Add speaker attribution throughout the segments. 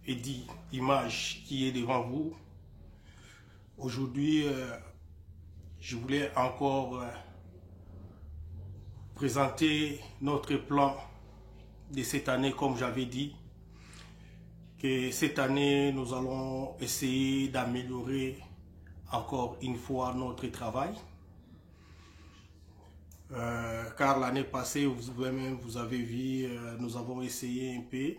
Speaker 1: Eddy Image qui est devant vous. Aujourd'hui, je voulais encore présenter notre plan de cette année, comme j'avais dit, que cette année, nous allons essayer d'améliorer encore une fois notre travail. Car l'année passée, vous avez vu, nous avons essayé un peu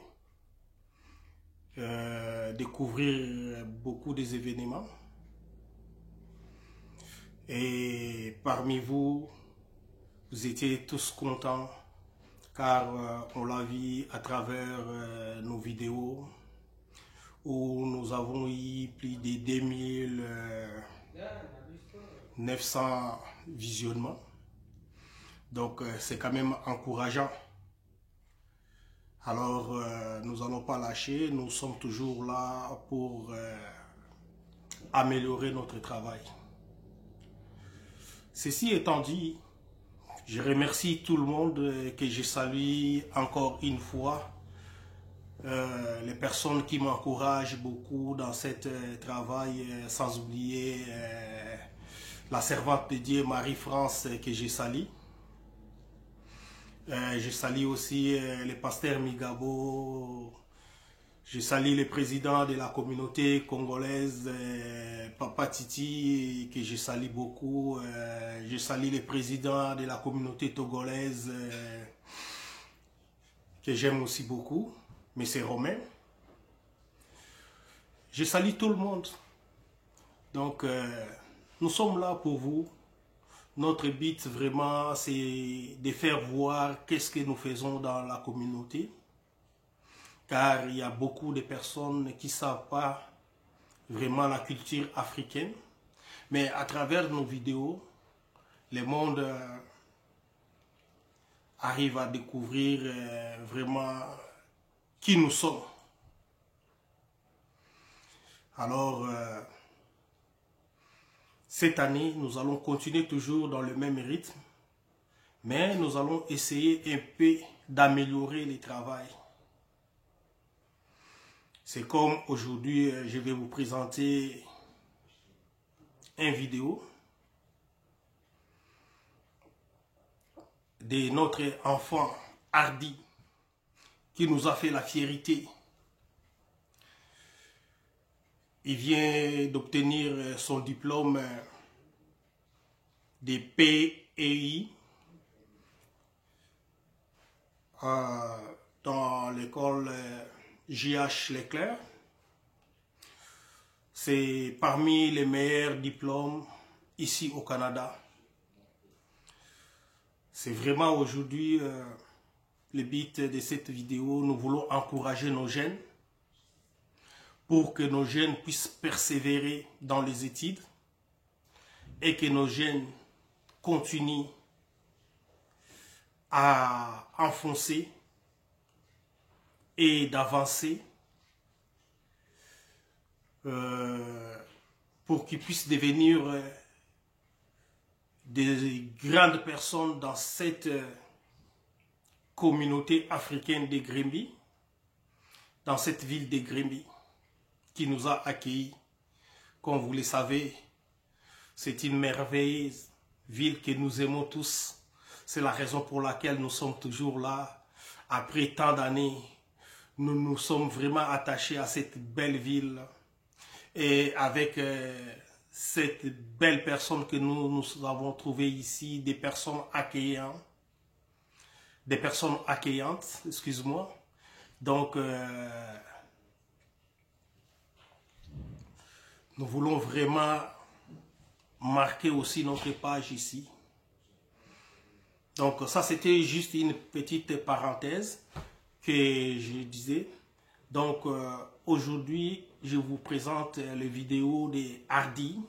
Speaker 1: découvrir beaucoup des événements. Et parmi vous, vous étiez tous contents car on l'a vu à travers nos vidéos où nous avons eu plus de 2900 visionnements. Donc c'est quand même encourageant. Alors nous n'allons pas lâcher, nous sommes toujours là pour améliorer notre travail. Ceci étant dit, je remercie tout le monde que je salue encore une fois. Les personnes qui m'encouragent beaucoup dans ce travail, sans oublier la servante de Dieu Marie-France que je salue. Je salue aussi le pasteur Migabo. Je salue le président de la communauté congolaise, Papa Titi, que je salue beaucoup. Je salue le président de la communauté togolaise, que j'aime aussi beaucoup, M. Romain. Je salue tout le monde. Donc, nous sommes là pour vous. Notre but, vraiment, c'est de faire voir qu'est-ce que nous faisons dans la communauté. Car il y a beaucoup de personnes qui ne savent pas vraiment la culture africaine. Mais à travers nos vidéos, le monde arrive à découvrir vraiment qui nous sommes. Alors, cette année, nous allons continuer toujours dans le même rythme, mais nous allons essayer un peu d'améliorer le travail. C'est comme aujourd'hui, je vais vous présenter une vidéo de notre enfant Hardy qui nous a fait la fierté. Il vient d'obtenir son diplôme de PEI dans l'école J.H. Leclerc. C'est parmi les meilleurs diplômes ici au Canada. C'est vraiment aujourd'hui le but de cette vidéo. Nous voulons encourager nos jeunes pour que nos jeunes puissent persévérer dans les études et que nos jeunes continuent à enfoncer et d'avancer pour qu'ils puissent devenir des grandes personnes dans cette communauté africaine de Grimby, dans cette ville de Grimby qui nous a accueillis. Comme vous le savez, c'est une merveilleuse ville que nous aimons tous. C'est la raison pour laquelle nous sommes toujours là. Après tant d'années, nous nous sommes vraiment attachés à cette belle ville. Et avec cette belle personne que nous avons trouvée ici, des personnes accueillantes, excuse-moi. Donc, nous voulons vraiment marquer aussi notre page ici. Donc ça, c'était juste une petite parenthèse que je disais. Donc aujourd'hui, je vous présente les vidéos de Hardy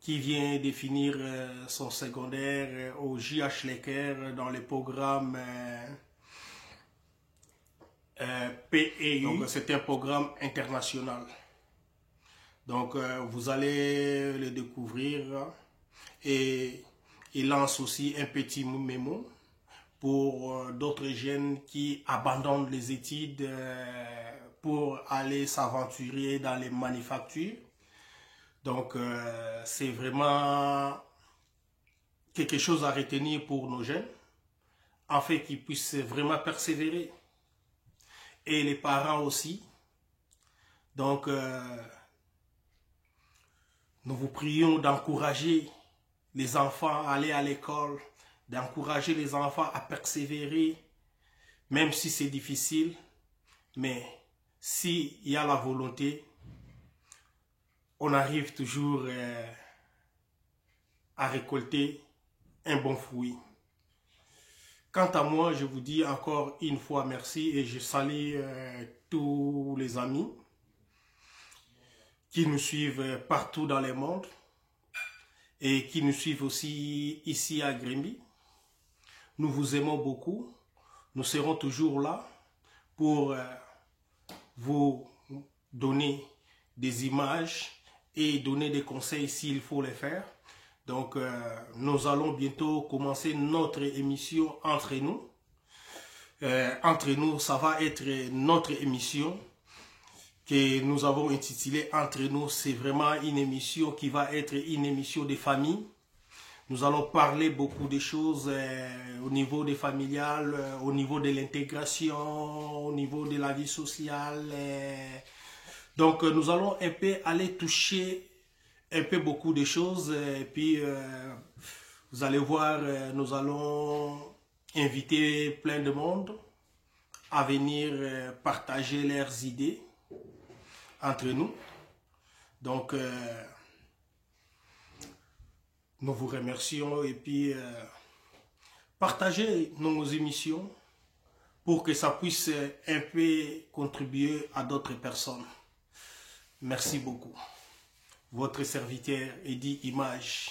Speaker 1: qui vient de finir son secondaire au J.H. Leclerc dans le programme PEI. Donc c'est un programme international. Donc vous allez le découvrir et il lance aussi un petit mémo pour d'autres jeunes qui abandonnent les études pour aller s'aventurer dans les manufactures. Donc, c'est vraiment quelque chose à retenir pour nos jeunes, afin qu'ils puissent vraiment persévérer. Et les parents aussi. Donc, nous vous prions d'encourager les enfants à aller à l'école, d'encourager les enfants à persévérer, même si c'est difficile. Mais s'il y a la volonté, on arrive toujours à récolter un bon fruit. Quant à moi, je vous dis encore une fois merci et je salue tous les amis qui nous suivent partout dans le monde et qui nous suivent aussi ici à Grimby. Nous vous aimons beaucoup. Nous serons toujours là pour vous donner des images et donner des conseils s'il faut les faire. Donc, nous allons bientôt commencer notre émission Entre nous. Entre nous, ça va être notre émission que nous avons intitulée Entre nous. C'est vraiment une émission qui va être une émission de famille. Nous allons parler beaucoup de choses au niveau des familiales, au niveau de l'intégration, au niveau de la vie sociale. Donc, nous allons un peu aller toucher un peu beaucoup de choses. Et puis, vous allez voir, nous allons inviter plein de monde à venir partager leurs idées entre nous. Donc, nous vous remercions et puis partagez nos émissions pour que ça puisse un peu contribuer à d'autres personnes. Merci beaucoup. Votre serviteur Eddy Image.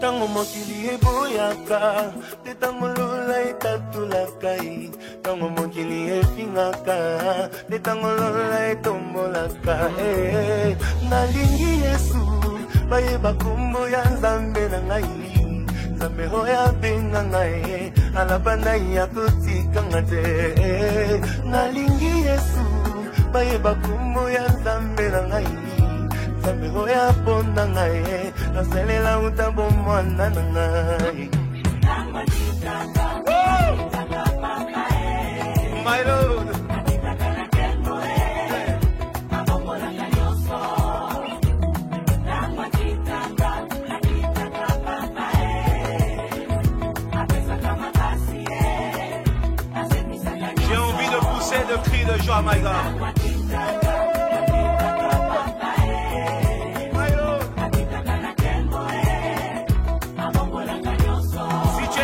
Speaker 2: Tango mokili eboyaka, te tango lola etatulakai. Tango mokili efingaka, te tango lola etombolaka. Nalingi Yesu, bayeba kombo ya Nzambe na ngai. Nzambe oyo abenga ngai, alabana ya kotikanga te. Nalingi Yesu, bayeba kombo ya Nzambe na ngai. Nzambe oyo aponda ngai, nasalela utambo mwana na ngai. My Lord. J'ai envie de pousser de cris de joie, my God.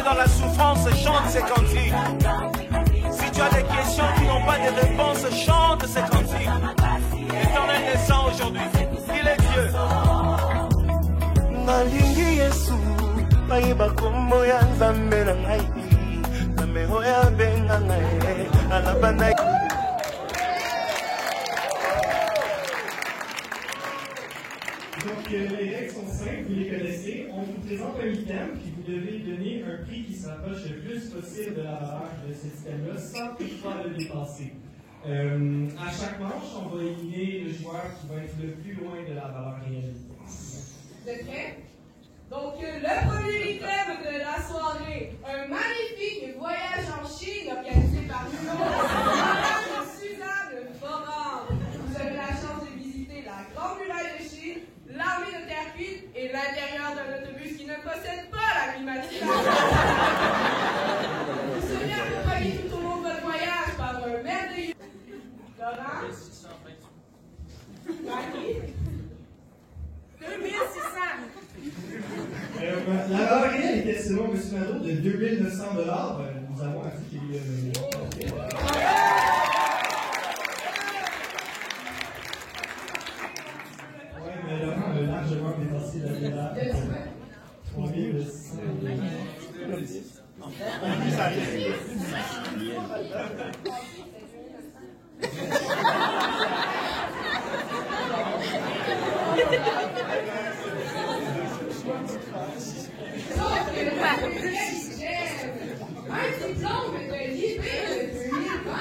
Speaker 2: Dans la souffrance, chante ces cantiques. Si tu as des questions qui n'ont pas de réponse, chante ces cantiques. L'Éternel descend aujourd'hui. Il est Dieu. Nalingi Yesu, bayeba kombo ya Nzambe na ngai. Nzambe oyo abenga ngai, alabana.
Speaker 3: Donc les règles sont simples, vous les connaissez. On vous présente un item, puis vous devez donner un prix qui se rapproche le plus possible de la valeur de cet item-là, sans toutefois le dépasser. À chaque manche, on va éliminer le joueur qui va être le plus loin de la valeur réelle.
Speaker 4: Vous êtes prêts? Donc le premier item de la soirée, un magnifique voyage en Chine organisé par Madame Suzanne Foran. Vous avez la chance de visiter la Grande Muraille de Chine, l'armée de terre cuite et l'intérieur d'un autobus qui ne possède pas la climatisation. Vous serez accompagné tout au long de votre voyage par un merveilleux... Laurent? 2600.
Speaker 3: La valeur réelle M. Nadeau de 2900 $. Nous avons indiqué oui, mais Laurent a largement dépassé la médaille. 3600
Speaker 4: un diplôme de l'IB de 2020.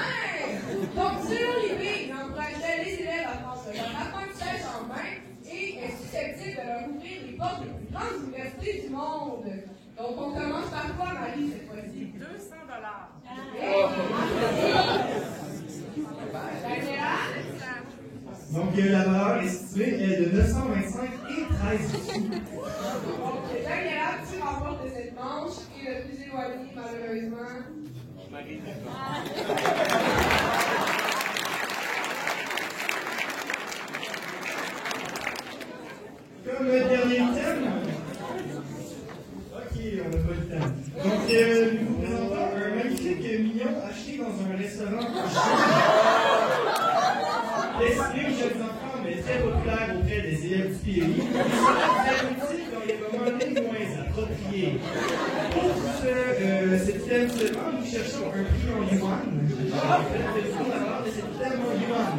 Speaker 4: Donc, selon l'IB, il encouragerait les élèves à prendre leur apprentissage en main et est susceptible de leur ouvrir les portes des plus grandes universités du monde. Donc, on commence par quoi, Marie, cette fois-ci? 200 $.
Speaker 3: Donc, la valeur estimée est de 925 et 13 sous.
Speaker 4: Donc, Daniela, tu remportes de cette manche et le plus éloigné, malheureusement. Marie.
Speaker 3: Comme le dernier thème. Ok, on n'a pas le thème. Donc, nous vous présentons un magnifique mignon acheté dans un restaurant. Destiné aux jeunes enfants, mais très populaire auprès des élèves du pays. Il sera très utile dans les moments les moins appropriés. Pour cette thème seulement, nous cherchons un prix en yuan. Faites-vous la valeur de cette thème en yuan?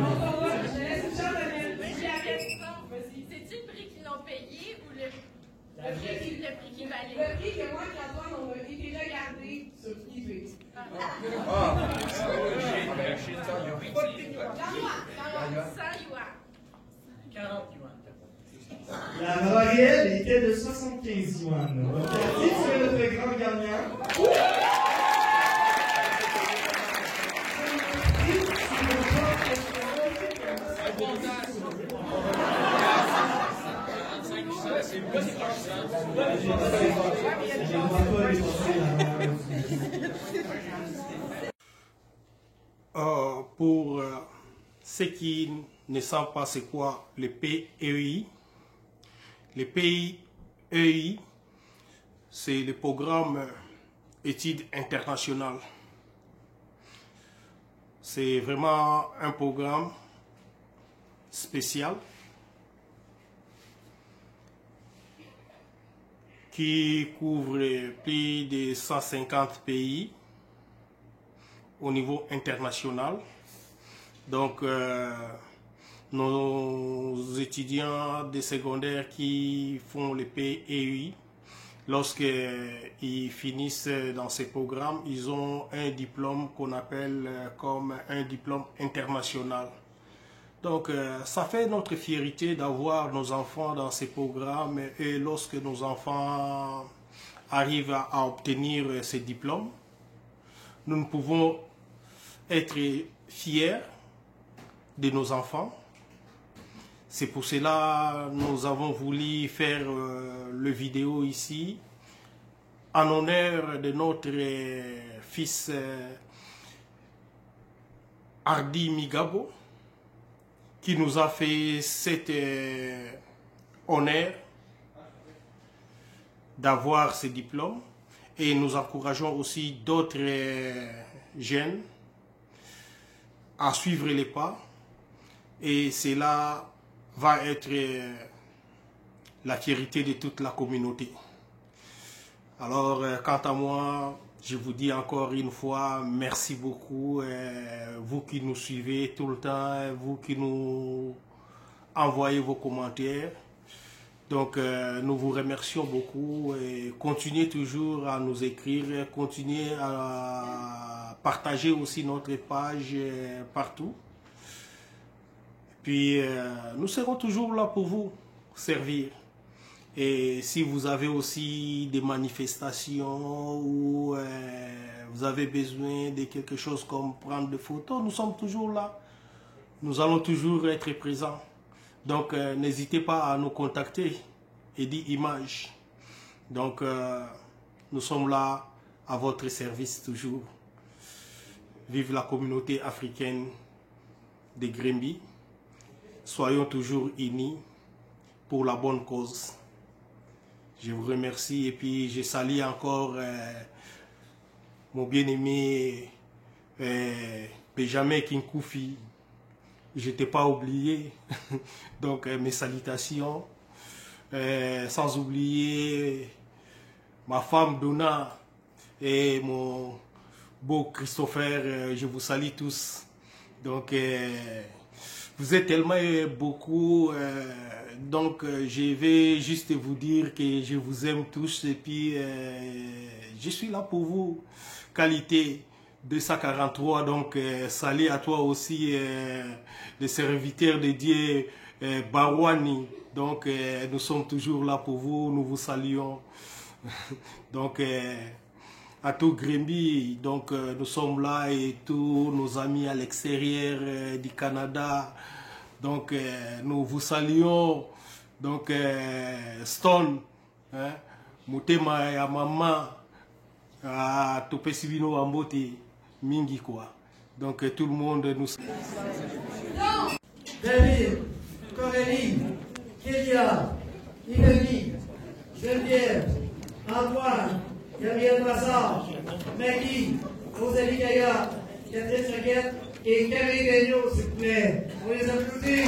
Speaker 5: C'est-tu le prix qu'ils l'ont payé ou le prix qui valait?
Speaker 4: Le prix que moi et Antoine, on a été regardé sur eBay.
Speaker 5: 100 yuan.
Speaker 6: 40 yuan.
Speaker 3: La valeur réelle était de 75 yuan. Donc, qui est notre grand gagnant?
Speaker 1: Pour ceux qui ne savent pas c'est quoi le PEI, le PEI, c'est le programme études internationales. C'est vraiment un programme spécial qui couvre plus de 150 pays au niveau international. Donc, nos étudiants de secondaire qui font le PEI, lorsqu'ils finissent dans ces programmes, ils ont un diplôme qu'on appelle comme un diplôme international. Donc, ça fait notre fierté d'avoir nos enfants dans ces programmes et lorsque nos enfants arrivent à obtenir ces diplômes, nous ne pouvons être fiers de nos enfants. C'est pour cela que nous avons voulu faire le vidéo ici en honneur de notre fils Hardy Migabo, qui nous a fait cet honneur d'avoir ce diplôme, et nous encourageons aussi d'autres jeunes à suivre les pas, et cela va être la fierté de toute la communauté. Alors, quant à moi, je vous dis encore une fois merci beaucoup, vous qui nous suivez tout le temps, vous qui nous envoyez vos commentaires. Donc, nous vous remercions beaucoup et continuez toujours à nous écrire, continuez à partager aussi notre page partout. Puis, nous serons toujours là pour vous servir. Et si vous avez aussi des manifestations ou vous avez besoin de quelque chose comme prendre des photos, nous sommes toujours là. Nous allons toujours être présents. Donc, n'hésitez pas à nous contacter, Eddy Images. Donc, nous sommes là à votre service toujours. Vive la communauté africaine de Grimby. Soyons toujours unis pour la bonne cause. Je vous remercie et puis je salue encore mon bien-aimé Benjamin Kinkoufi. Je t'ai pas oublié. Donc mes salutations. Sans oublier ma femme Donna et mon beau Christopher. Je vous salue tous. Donc vous êtes tellement beaucoup. Donc je vais juste vous dire que je vous aime tous et puis je suis là pour vous. Qualité 243. Donc salut à toi aussi le serviteur de Dieu Barwani. Donc nous sommes toujours là pour vous. Nous vous saluons. Donc à tout Grimby, donc nous sommes là et tous nos amis à l'extérieur du Canada. Donc nous vous saluons. Donc Stone, hein, Mutema ya mama, à Topé Sivino Ambote, Mingi quoi. Donc tout le monde nous.
Speaker 7: David, Corélie, Kélia, Inélie, Geneviève, Antoine, Gabriel Massard, Maggie, Rosalie Gaillard, Catherine Saguette et Camille Gagnon, s'il vous plaît. On les applaudit.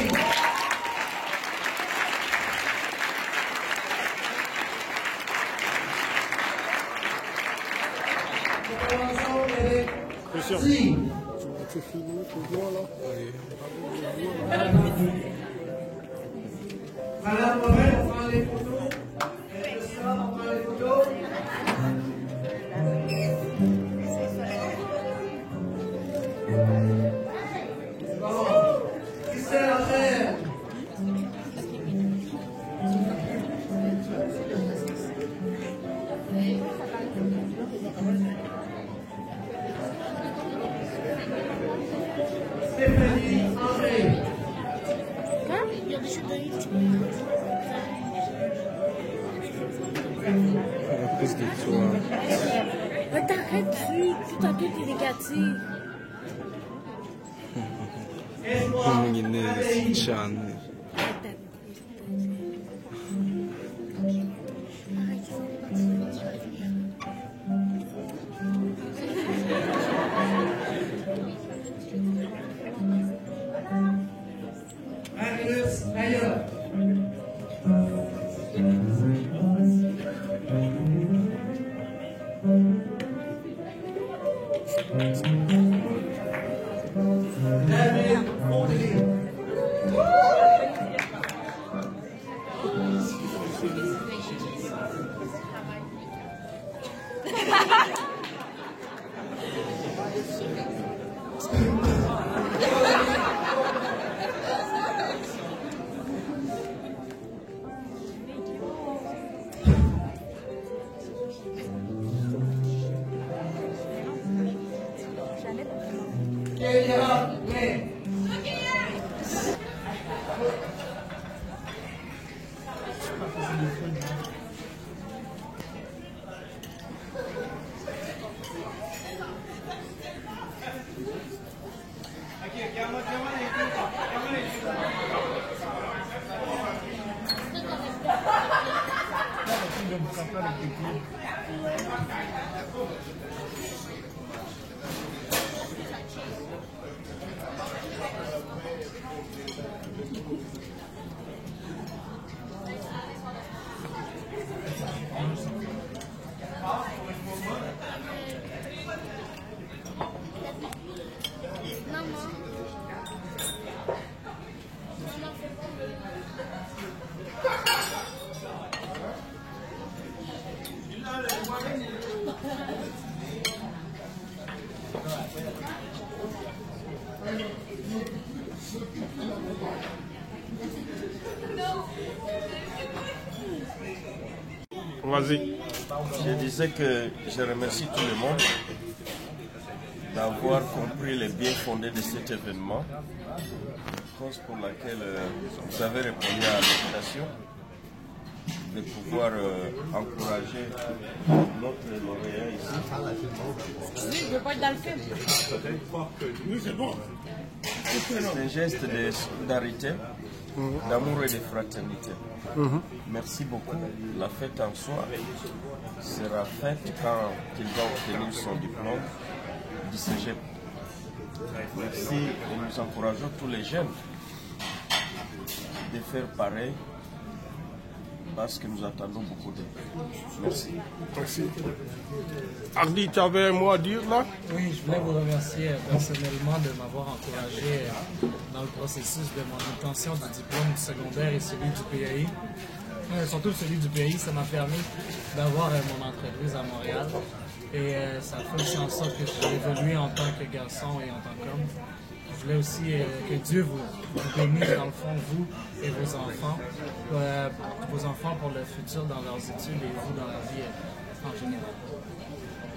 Speaker 7: Nous commençons avec Merci. Madame Morel, on prend les photos. On prend les photos. Bon. Christelle André. Stéphanie André.
Speaker 8: T'arrêtes, tout à tout est négatif.
Speaker 7: Magnus Ayotte. David Audrey. Kélia Gay.
Speaker 1: Vas-y.
Speaker 9: Je disais que je remercie tout le monde d'avoir compris les bien fondés de cet événement, cause pour laquelle vous avez répondu à l'invitation de pouvoir encourager notre lauréat ici.
Speaker 8: Oui, je veux pas être dans le film.
Speaker 9: C'est un geste de solidarité d'amour et de fraternité. Merci beaucoup. La fête en soi sera faite quand il va obtenir son diplôme du cégep. Merci et nous encourageons tous les jeunes de faire pareil parce que nous attendons beaucoup d'eux. Merci.
Speaker 1: Merci. Hardy, tu avais un mot à dire là?
Speaker 6: Oui, je voulais vous remercier personnellement de m'avoir encouragé dans le processus de mon obtention du diplôme secondaire et celui du PAI. Surtout celui du PAI, ça m'a permis d'avoir mon entreprise à Montréal. Et ça fait aussi en sorte que j'ai évolué en tant que garçon et en tant qu'homme. Je voulais aussi que Dieu vous bénisse dans le fond, vous et vos enfants pour le futur dans leurs études et vous dans la vie en général.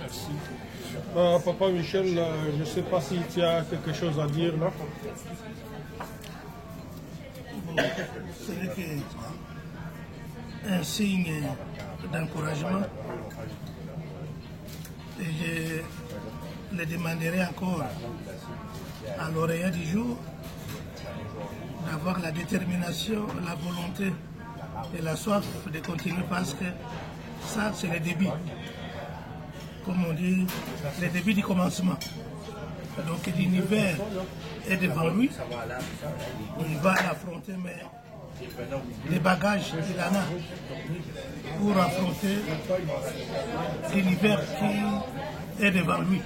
Speaker 1: Merci. Papa Michel, je ne sais pas si tu as quelque chose à dire là.
Speaker 10: Ce n'est qu'un signe d'encouragement. Et je le demanderai encore à lauréat du jour d'avoir la détermination, la volonté et la soif de continuer parce que ça c'est le début, comme on dit, le début du commencement. Donc l'univers est devant lui, il va l'affronter, mais les bagages qu'il en a pour affronter l'univers qui est devant lui.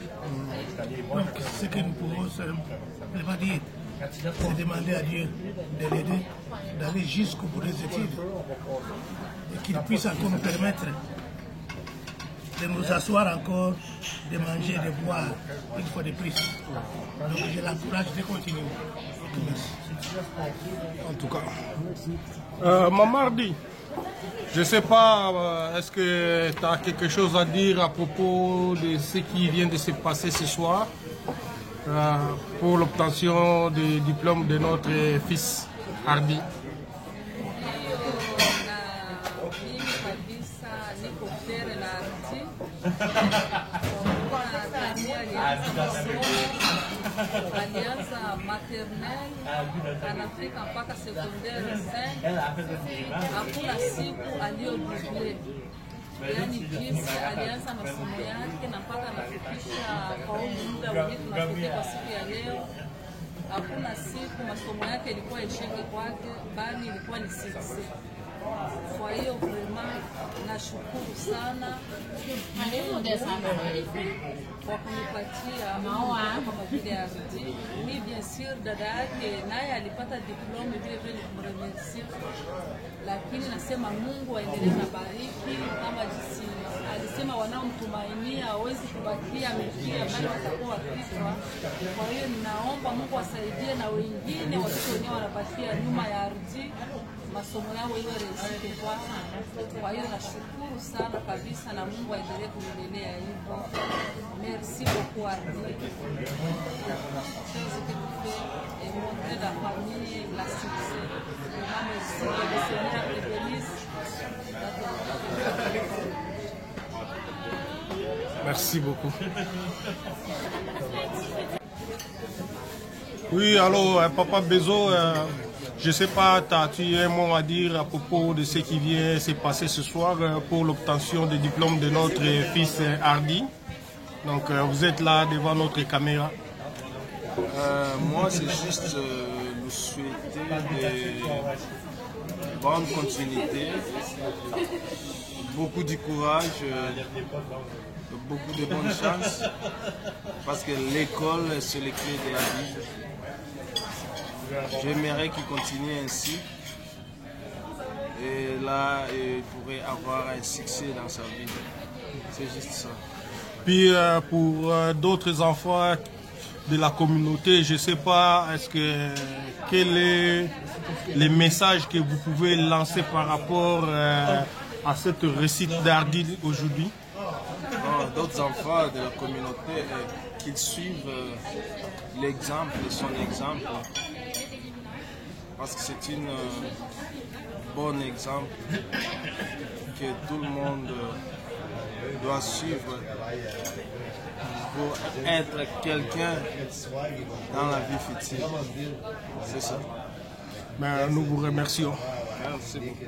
Speaker 10: Donc ce que nous pouvons simplement dire, c'est demander à Dieu de l'aider, d'aller jusqu'au bout des études et qu'il puisse encore nous permettre de nous asseoir encore, de manger, de boire une fois de plus. Donc je l'encourage de continuer. Merci.
Speaker 1: En tout cas. Maman Hardy, je ne sais pas, est-ce que tu as quelque chose à dire à propos de ce qui vient de se passer ce soir pour l'obtention du diplôme de notre fils Hardy?
Speaker 11: Alianza maternelle anafika mpaka secondaire 5, hakuna siku aliyodouble, yaani jinsi alianza masomo yake na mpaka anafikisha kwa muda wenye tunafikia kwa siku ya leo. Hakuna siku masomo yake ilikuwa isheke kwake, bali ilikuwa ni success. Kwa hiyo vraiment nashukuru sana kwa kunipatia kama vile Hardy. Mimi bien sûr dada yake naye alipata diplome vile vile kumremercier, lakini nasema Mungu aendelee na bariki kama jinsi alisema wanaomtumainia hawezi kubakia amefikia bali watakuwa kichwa. Kwa hiyo ninaomba Mungu asaidie na wengine watoto wenyewe wanapatia nyuma ya Hardy masomo yao iwe resite kwao. Kwa hiyo nashukuru sana kabisa na Mungu aendelee kunilelea hivyo. Merci beaucoup Hardy. Ce que tu fais et montrer la famille la succès. Merci que le Seigneur te bénisse.
Speaker 1: Merci beaucoup. Oui, alors, Papa Bezo, je ne sais pas, tu as un mot à dire à propos de ce qui vient se passer ce soir pour l'obtention du diplôme de notre fils Hardy. Donc, vous êtes là devant notre caméra.
Speaker 12: Moi, c'est juste nous souhaiter de bonne continuité, beaucoup de courage, beaucoup de bonnes chances, parce que l'école, c'est les clés de la vie. J'aimerais qu'il continue ainsi. Et là, il pourrait avoir un succès dans sa vie. C'est juste ça.
Speaker 1: Puis pour d'autres enfants de la communauté, je ne sais pas, quel est le message que vous pouvez lancer par rapport à cette réussite d'Hardy aujourd'hui?
Speaker 12: D'autres enfants de la communauté, qu'ils suivent l'exemple, son exemple. Parce que c'est un bon exemple que tout le monde doit suivre pour être quelqu'un dans la vie future. C'est ça.
Speaker 1: Ben, nous vous remercions.
Speaker 12: Merci beaucoup.